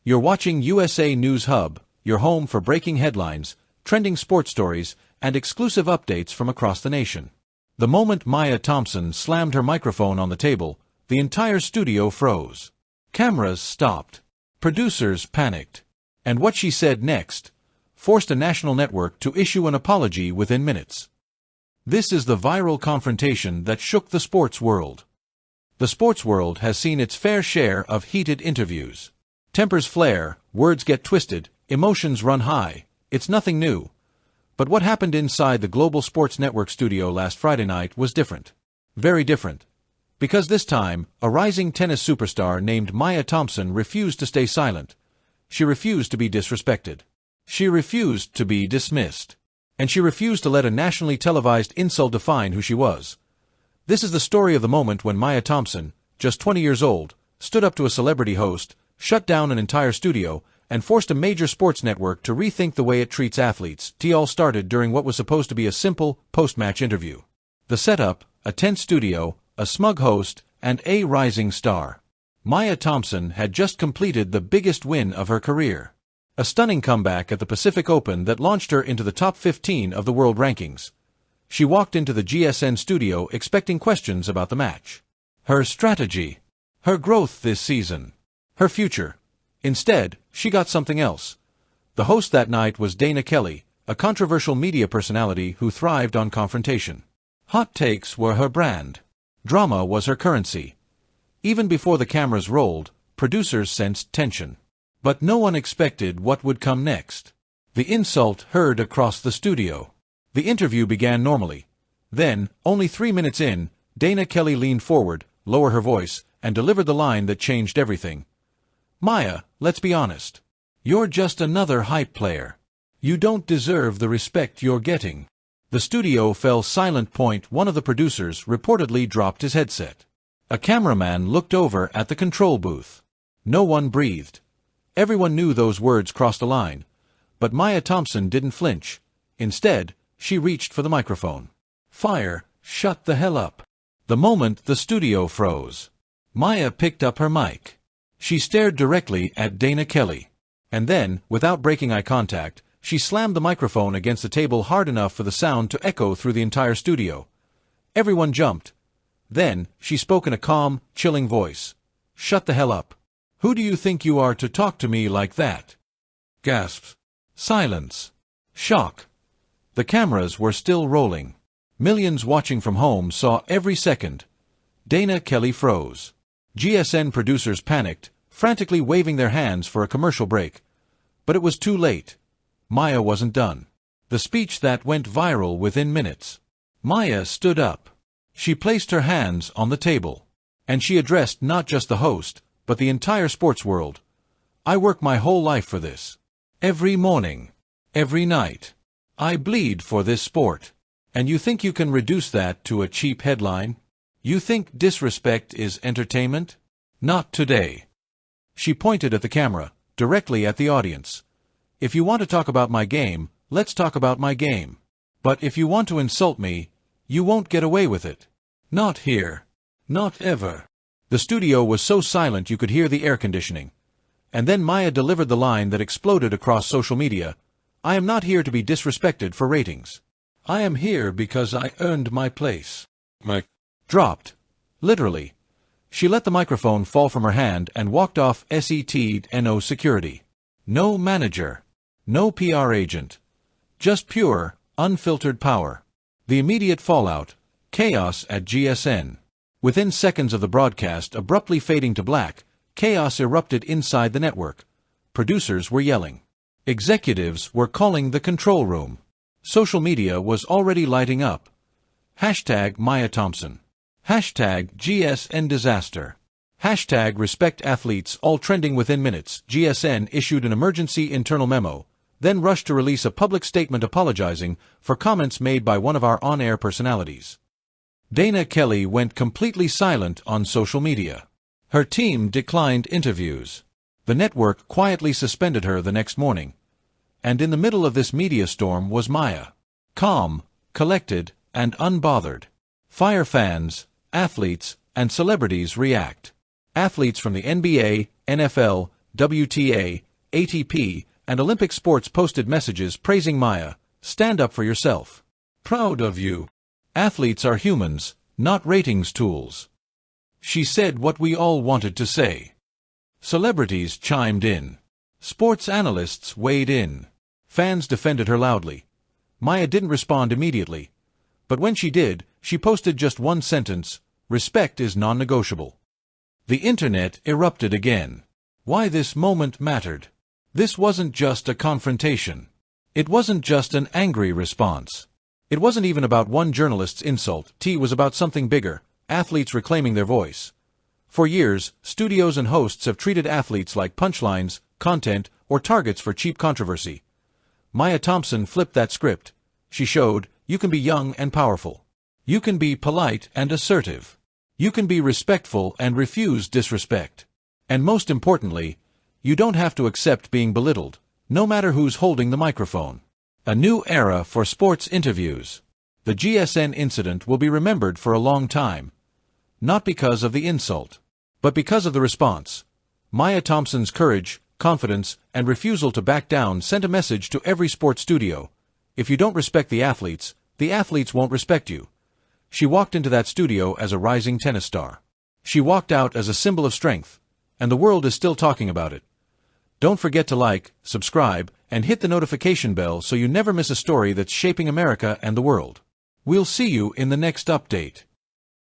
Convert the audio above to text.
You're watching USA News Hub, your home for breaking headlines, trending sports stories, and exclusive updates from across the nation. The moment Maya Thompson slammed her microphone on the table, the entire studio froze. Cameras stopped. Producers panicked. And what she said next forced a national network to issue an apology within minutes. This is the viral confrontation that shook the sports world. The sports world has seen its fair share of heated interviews. Tempers flare, words get twisted, emotions run high. It's nothing new. But what happened inside the Global Sports Network studio last Friday night was different. Very different. Because this time, a rising tennis superstar named Maya Thompson refused to stay silent. She refused to be disrespected. She refused to be dismissed. And she refused to let a nationally televised insult define who she was. This is the story of the moment when Maya Thompson, just 20 years old, stood up to a celebrity host, shut down an entire studio, and forced a major sports network to rethink the way it treats athletes. It all started during what was supposed to be a simple, post-match interview. The setup, a tense studio, a smug host, and a rising star. Maya Thompson had just completed the biggest win of her career. A stunning comeback at the Pacific Open that launched her into the top 15 of the world rankings. She walked into the GSN studio expecting questions about the match. Her strategy. Her growth this season. Her future. Instead, she got something else. The host that night was Dana Kelly, a controversial media personality who thrived on confrontation. Hot takes were her brand. Drama was her currency. Even before the cameras rolled, producers sensed tension. But no one expected what would come next. The insult heard across the studio. The interview began normally. Then, only 3 minutes in, Dana Kelly leaned forward, lowered her voice, and delivered the line that changed everything. Maya, let's be honest. You're just another hype player. You don't deserve the respect you're getting. The studio fell silent. One of the producers reportedly dropped his headset. A cameraman looked over at the control booth. No one breathed. Everyone knew those words crossed a line. But Maya Thompson didn't flinch. Instead, she reached for the microphone. Fire, shut the hell up. The moment the studio froze, Maya picked up her mic. She stared directly at Dana Kelly. And then, without breaking eye contact, she slammed the microphone against the table hard enough for the sound to echo through the entire studio. Everyone jumped. Then, she spoke in a calm, chilling voice. Shut the hell up. Who do you think you are to talk to me like that? Gasps. Silence. Shock. The cameras were still rolling. Millions watching from home saw every second. Dana Kelly froze. GSN producers panicked, frantically waving their hands for a commercial break. But it was too late. Maya wasn't done. The speech that went viral within minutes. Maya stood up. She placed her hands on the table. And she addressed not just the host, but the entire sports world. I work my whole life for this. Every morning. Every night. I bleed for this sport. And you think you can reduce that to a cheap headline? You think disrespect is entertainment? Not today. She pointed at the camera, directly at the audience. If you want to talk about my game, let's talk about my game. But if you want to insult me, you won't get away with it. Not here. Not ever. The studio was so silent you could hear the air conditioning. And then Maya delivered the line that exploded across social media. I am not here to be disrespected for ratings. I am here because I earned my place. Mic dropped. Literally. She let the microphone fall from her hand and walked off SET&O security. No manager. No PR agent. Just pure, unfiltered power. The immediate fallout. Chaos at GSN. Within seconds of the broadcast abruptly fading to black, chaos erupted inside the network. Producers were yelling. Executives were calling the control room. Social media was already lighting up. Hashtag Maya Thompson. Hashtag GSN disaster. Hashtag respect athletes, all trending within minutes. GSN issued an emergency internal memo, then rushed to release a public statement apologizing for comments made by one of our on-air personalities. Dana Kelly went completely silent on social media. Her team declined interviews. The network quietly suspended her the next morning. And in the middle of this media storm was Maya. Calm, collected, and unbothered. Fire fans, athletes, and celebrities react. Athletes from the NBA, NFL, WTA, ATP, and Olympic sports posted messages praising Maya. Stand up for yourself. Proud of you. Athletes are humans, not ratings tools. She said what we all wanted to say. Celebrities chimed in. Sports analysts weighed in. Fans defended her loudly. Maya didn't respond immediately. But when she did, she posted just one sentence: "Respect is non-negotiable." The internet erupted again. Why this moment mattered. This wasn't just a confrontation. It wasn't just an angry response. It wasn't even about one journalist's insult. It was about something bigger: athletes reclaiming their voice. For years, studios and hosts have treated athletes like punchlines, content, or targets for cheap controversy. Maya Thompson flipped that script. She showed, you can be young and powerful. You can be polite and assertive. You can be respectful and refuse disrespect. And most importantly, you don't have to accept being belittled, no matter who's holding the microphone. A new era for sports interviews. The GSN incident will be remembered for a long time. Not because of the insult, but because of the response. Maya Thompson's courage, confidence, and refusal to back down sent a message to every sports studio. If you don't respect the athletes won't respect you. She walked into that studio as a rising tennis star. She walked out as a symbol of strength, and the world is still talking about it. Don't forget to like, subscribe, and hit the notification bell so you never miss a story that's shaping America and the world. We'll see you in the next update.